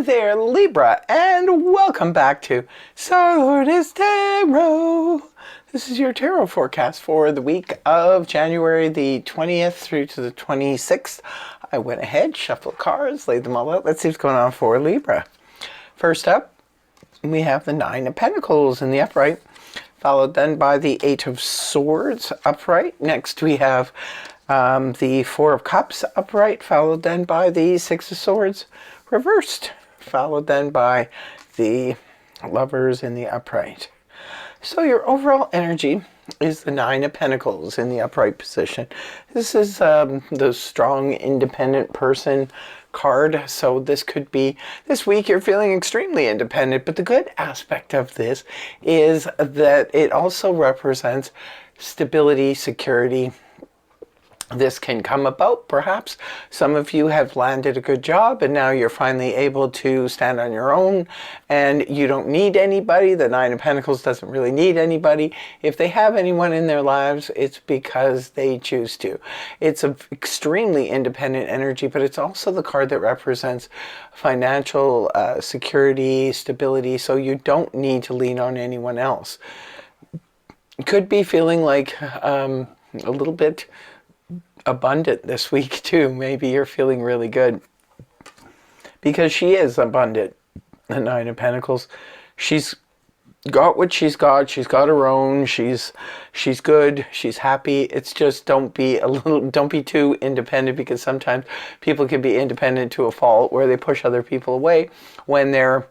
there, Libra, and welcome back to Starlord's Tarot. This is your tarot forecast for the week of January the 20th through to the 26th. I went ahead, shuffled cards, laid them all out. Let's see what's going on for Libra. First up, we have the Nine of Pentacles in the upright, followed then by the Eight of Swords upright. Next we have the Four of Cups upright, followed then by the Six of Swords reversed, followed then by the Lovers in the upright. So your overall energy is the Nine of Pentacles in the upright position. This is the strong, independent person card. So this could be, this week you're feeling extremely independent, but the good aspect of this is that it also represents stability, security. This can come about, perhaps some of you have landed a good job and now you're finally able to stand on your own and you don't need anybody. The Nine of Pentacles doesn't really need anybody. If they have anyone in their lives, it's because they choose to. It's an extremely independent energy, but it's also the card that represents financial security, stability, so you don't need to lean on anyone else. Could be feeling like a little bit abundant this week too. Maybe you're feeling really good because she is abundant. The Nine of Pentacles, she's got what she's got her own, she's good, she's happy. It's just don't be too independent, because sometimes people can be independent to a fault where they push other people away when they're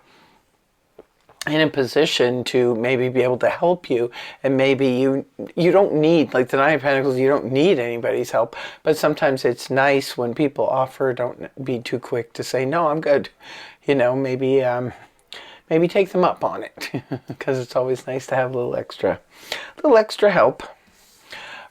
in a position to maybe be able to help you. And maybe you don't need, like the Nine of Pentacles, you don't need anybody's help, but sometimes it's nice when people offer. Don't be too quick to say no, I'm good. You know, maybe take them up on it because it's always nice to have a little extra help.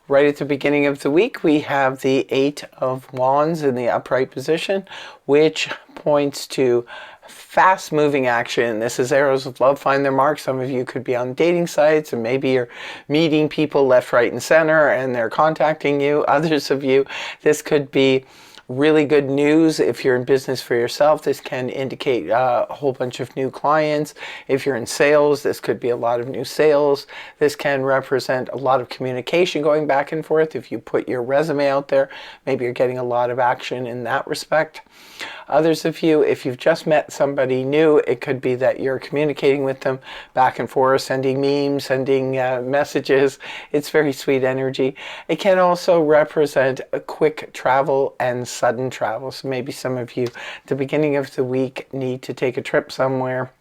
Right at the beginning of the week, we have the Eight of Wands in the upright position, which points to fast-moving action. This is arrows of love find their mark. Some of you could be on dating sites, and maybe you're meeting people left, right, and center, and they're contacting you. Others of you, this could be really good news. If you're in business for yourself, this can indicate a whole bunch of new clients. If you're in sales, this could be a lot of new sales. This can represent a lot of communication going back and forth. If you put your resume out there, maybe you're getting a lot of action in that respect. Others of you, if you've just met somebody new, it could be that you're communicating with them back and forth, sending memes, sending messages. It's very sweet energy. It can also represent a quick travel and sudden travel. So maybe some of you at the beginning of the week need to take a trip somewhere.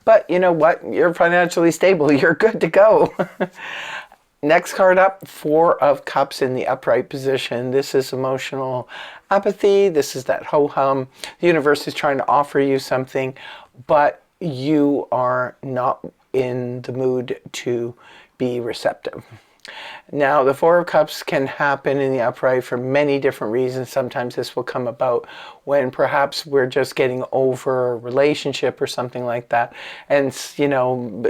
But you know what? You're financially stable. You're good to go. Next card up, Four of Cups in the upright position. This is emotional apathy. This is that ho-hum. The universe is trying to offer you something, but you are not in the mood to be receptive. Now, the Four of Cups can happen in the upright for many different reasons. Sometimes this will come about when perhaps we're just getting over a relationship or something like that. And, you know,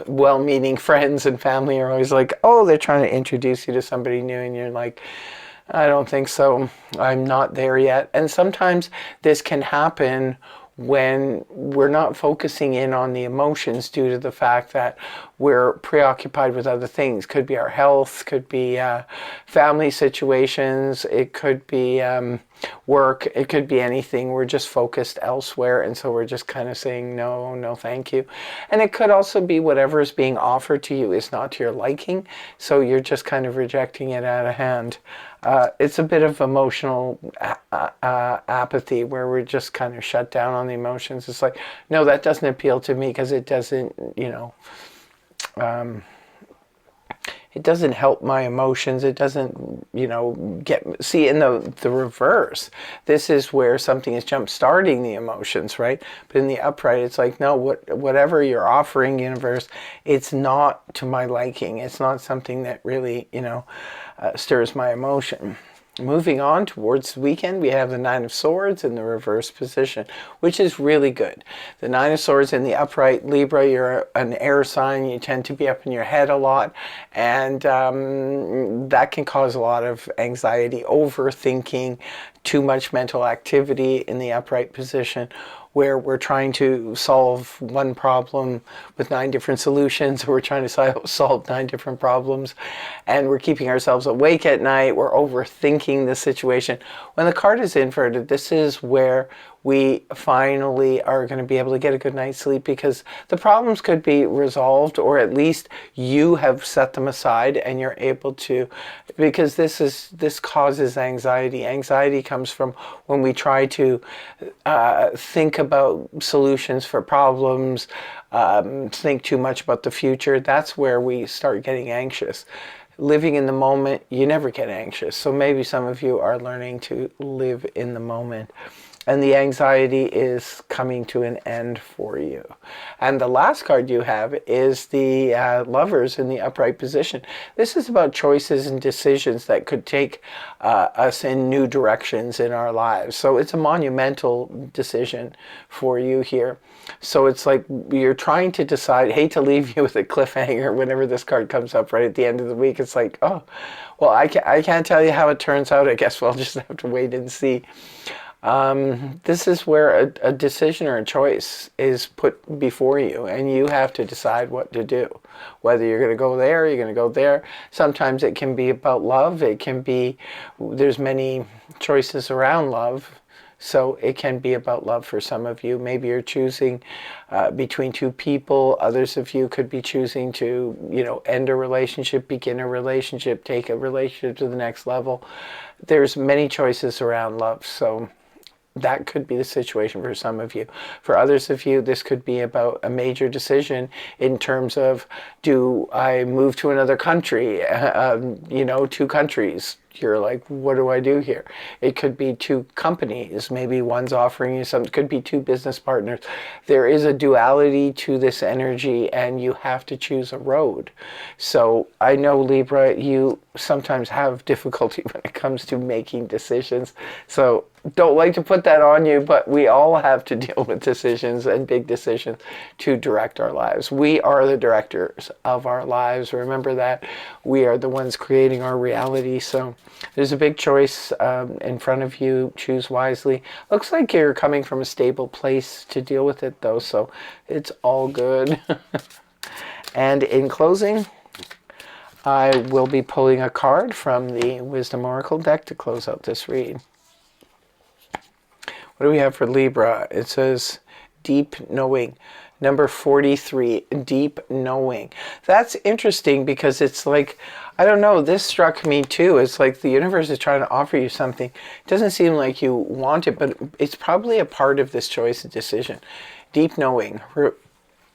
well-meaning friends and family are always like, oh, they're trying to introduce you to somebody new. And you're like, I don't think so. I'm not there yet. And sometimes this can happen when we're not focusing in on the emotions due to the fact that we're preoccupied with other things. Could be our health, could be family situations, it could be work, it could be anything. We're just focused elsewhere, and so we're just kind of saying no, no thank you. And it could also be whatever is being offered to you is not to your liking, so you're just kind of rejecting it out of hand. It's a bit of emotional apathy where we're just kind of shut down on the emotions. It's like, no, that doesn't appeal to me because it doesn't, you know, it doesn't help my emotions. It doesn't, you know, see in the reverse. This is where something is jump starting the emotions, right? But in the upright, it's like, no, whatever you're offering, universe, it's not to my liking. It's not something that really, you know, stirs my emotion. Moving on towards the weekend, we have the Nine of Swords in the reverse position, which is really good. The Nine of Swords in the upright, Libra, you're an air sign. You tend to be up in your head a lot, and that can cause a lot of anxiety, overthinking, too much mental activity in the upright position. where we're trying to solve one problem with 9 different solutions, or we're trying to solve 9 different problems, and we're keeping ourselves awake at night, we're overthinking the situation. When the card is inverted, this is where we finally are going to be able to get a good night's sleep, because the problems could be resolved, or at least you have set them aside and you're able to, because this causes anxiety. Anxiety comes from when we try to think about solutions for problems, think too much about the future. That's where we start getting anxious. Living in the moment, you never get anxious. So maybe some of you are learning to live in the moment, and the anxiety is coming to an end for you. And the last card you have is the Lovers in the upright position. This is about choices and decisions that could take us in new directions in our lives. So it's a monumental decision for you here. So it's like you're trying to decide, hate to leave you with a cliffhanger whenever this card comes up right at the end of the week. It's like, oh, well, I can't tell you how it turns out. I guess we'll just have to wait and see. This is where a decision or a choice is put before you, and you have to decide what to do. Whether you're going to go there, you're going to go there. Sometimes it can be about love. It can be, there's many choices around love. So it can be about love for some of you. Maybe you're choosing between 2 people. Others of you could be choosing to, end a relationship, begin a relationship, take a relationship to the next level. There's many choices around love. So that could be the situation for some of you. For others of you, this could be about a major decision in terms of, do I move to another country? 2 countries. You're like, what do I do here? It could be 2 companies. Maybe one's offering you something. It could be 2 business partners. There is a duality to this energy, and you have to choose a road. So I know, Libra, you sometimes have difficulty when it comes to making decisions. So don't like to put that on you, but we all have to deal with decisions and big decisions to direct our lives. We are the directors of our lives. Remember that. We are the ones creating our reality. So there's a big choice in front of you. Choose wisely. Looks like you're coming from a stable place to deal with it, though, so it's all good. And in closing, I will be pulling a card from the Wisdom Oracle deck to close out this read. What do we have for Libra? It says deep knowing. Number 43, deep knowing. That's interesting, because it's like, I don't know, this struck me too. It's like the universe is trying to offer you something. It doesn't seem like you want it, but it's probably a part of this choice and decision. Deep knowing.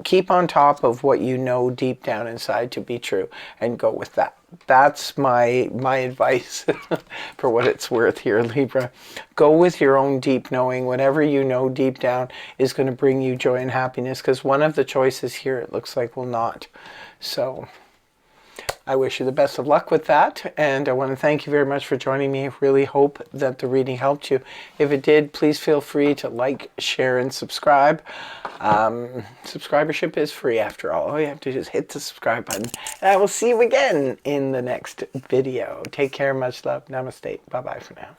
Keep on top of what you know deep down inside to be true, and go with that. That's my advice for what it's worth here, Libra. Go with your own deep knowing. Whatever you know deep down is going to bring you joy and happiness, because one of the choices here, it looks like, will not. So I wish you the best of luck with that, and I want to thank you very much for joining me. I really hope that the reading helped you. If it did, please feel free to like, share, and subscribe. Subscribership is free after all you have to do is hit the subscribe button, and I will see you again in the next video. Take care, much love, namaste, bye-bye for now.